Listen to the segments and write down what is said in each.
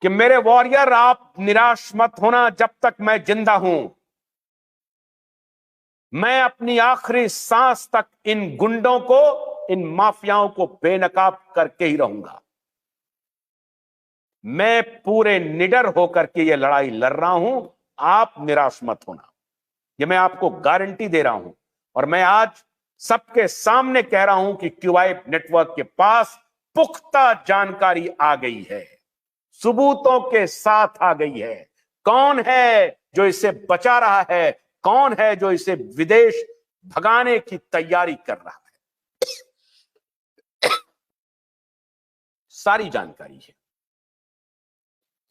कि मेरे वॉरियर, आप निराश मत होना। जब तक मैं जिंदा हूं, मैं अपनी आखिरी सांस तक इन गुंडों को, इन माफियाओं को बेनकाब करके ही रहूंगा। मैं पूरे निडर होकर के ये लड़ाई लड़ रहा हूं। आप निराश मत होना, ये मैं आपको गारंटी दे रहा हूं। और मैं आज सबके सामने कह रहा हूं कि क्यूबाइब नेटवर्क के पास पुख्ता जानकारी आ गई है, सबूतों के साथ आ गई है। कौन है जो इसे बचा रहा है, कौन है जो इसे विदेश भगाने की तैयारी कर रहा है, सारी जानकारी है।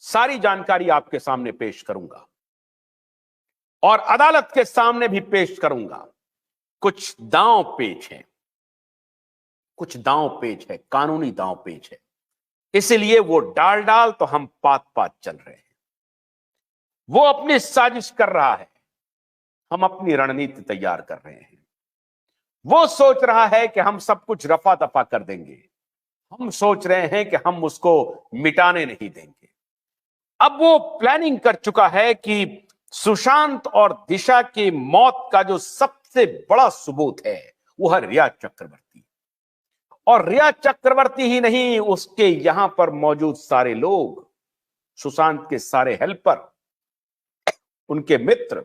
सारी जानकारी आपके सामने पेश करूंगा और अदालत के सामने भी पेश करूंगा। कुछ दांव पेच है, कुछ दांव पेच है, कानूनी दांव पेच है, इसलिए वो डाल तो हम पात पात चल रहे हैं। वो अपनी साजिश कर रहा है, हम अपनी रणनीति तैयार कर रहे हैं। वो सोच रहा है कि हम सब कुछ रफा दफा कर देंगे, हम सोच रहे हैं कि हम उसको मिटाने नहीं देंगे। अब वो प्लानिंग कर चुका है कि सुशांत और दिशा की मौत का जो सबसे बड़ा सबूत है वो है रिया चक्रवर्ती। और रिया चक्रवर्ती ही नहीं, उसके यहां पर मौजूद सारे लोग, सुशांत के सारे हेल्पर, उनके मित्र,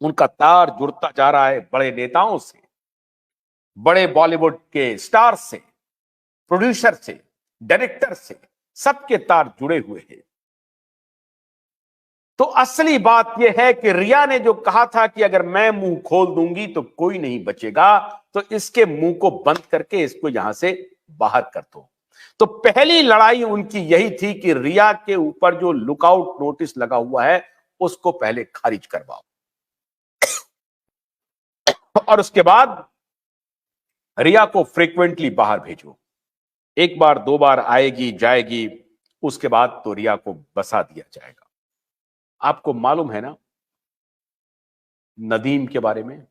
उनका तार जुड़ता जा रहा है बड़े नेताओं से, बड़े बॉलीवुड के स्टार से, प्रोड्यूसर से, डायरेक्टर से, सबके तार जुड़े हुए हैं। तो असली बात यह है कि रिया ने जो कहा था कि अगर मैं मुंह खोल दूंगी तो कोई नहीं बचेगा, तो इसके मुंह को बंद करके इसको यहां से बाहर कर दो। तो पहली लड़ाई उनकी यही थी कि रिया के ऊपर जो लुकआउट नोटिस लगा हुआ है उसको पहले खारिज करवाओ और उसके बाद रिया को फ्रीक्वेंटली बाहर भेजो। एक बार दो बार आएगी जाएगी, उसके बाद तो रिया को बसा दिया जाएगा। आपको मालूम है ना नदीम के बारे में?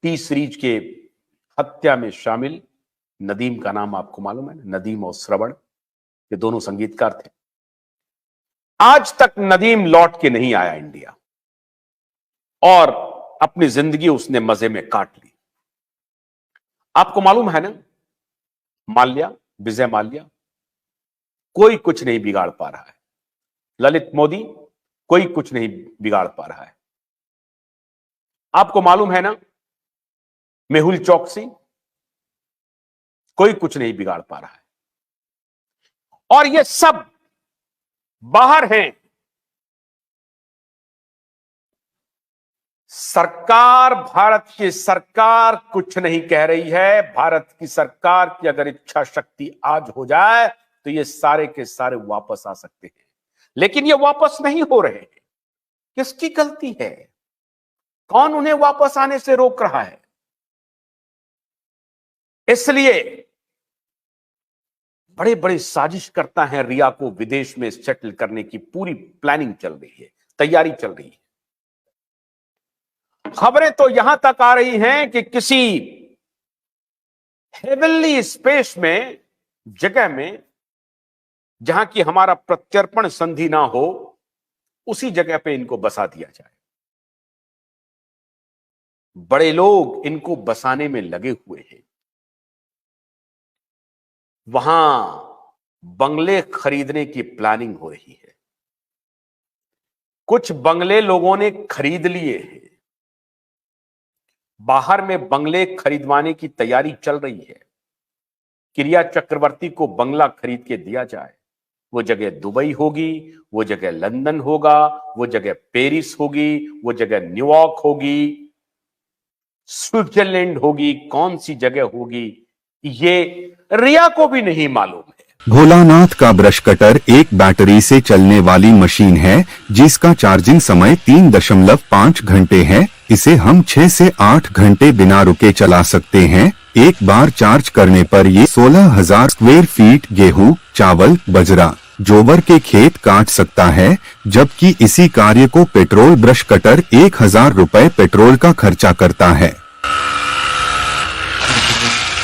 टी सीरीज के हत्या में शामिल नदीम का नाम आपको मालूम है? नदीम और श्रवण, ये दोनों संगीतकार थे। आज तक नदीम लौट के नहीं आया इंडिया और अपनी जिंदगी उसने मजे में काट ली। आपको मालूम है ना माल्या, विजय माल्या, कोई कुछ नहीं बिगाड़ पा रहा है। ललित मोदी, कोई कुछ नहीं बिगाड़ पा रहा है। आपको मालूम है ना मेहुल चौकसी, कोई कुछ नहीं बिगाड़ पा रहा है। और ये सब बाहर हैं। सरकार, भारत की सरकार कुछ नहीं कह रही है। भारत की सरकार की अगर इच्छा शक्ति आज हो जाए तो ये सारे के सारे वापस आ सकते हैं, लेकिन ये वापस नहीं हो रहे हैं। किसकी गलती है? कौन उन्हें वापस आने से रोक रहा है? इसलिए बड़े बड़े साजिश करता है रिया को विदेश में सेटल करने की पूरी प्लानिंग चल रही है, तैयारी चल रही है। खबरें तो यहां तक आ रही हैं कि किसी हेवनली स्पेस में, जगह में जहां की हमारा प्रत्यर्पण संधि ना हो, उसी जगह पे इनको बसा दिया जाए। बड़े लोग इनको बसाने में लगे हुए हैं। वहां बंगले खरीदने की प्लानिंग हो रही है। कुछ बंगले लोगों ने खरीद लिए हैं। बाहर में बंगले खरीदवाने की तैयारी चल रही है। रिया चक्रवर्ती को बंगला खरीद के दिया जाए। वो जगह दुबई होगी, वो जगह लंदन होगा, वो जगह पेरिस होगी, वो जगह न्यूयॉर्क होगी, स्विट्जरलैंड होगी, कौन सी जगह होगी ये रिया को भी नहीं मालूम है। भोलानाथ का ब्रश कटर एक बैटरी से चलने वाली मशीन है जिसका चार्जिंग समय 3.5 घंटे है। इसे हम 6 से 8 घंटे बिना रुके चला सकते हैं। एक बार चार्ज करने पर ये 16,000 स्क्वायर फीट गेहूं, चावल, बजरा, जोबर के खेत काट सकता है, जबकि इसी कार्य को पेट्रोल ब्रश कटर 1,000 रुपए पेट्रोल का खर्चा करता है।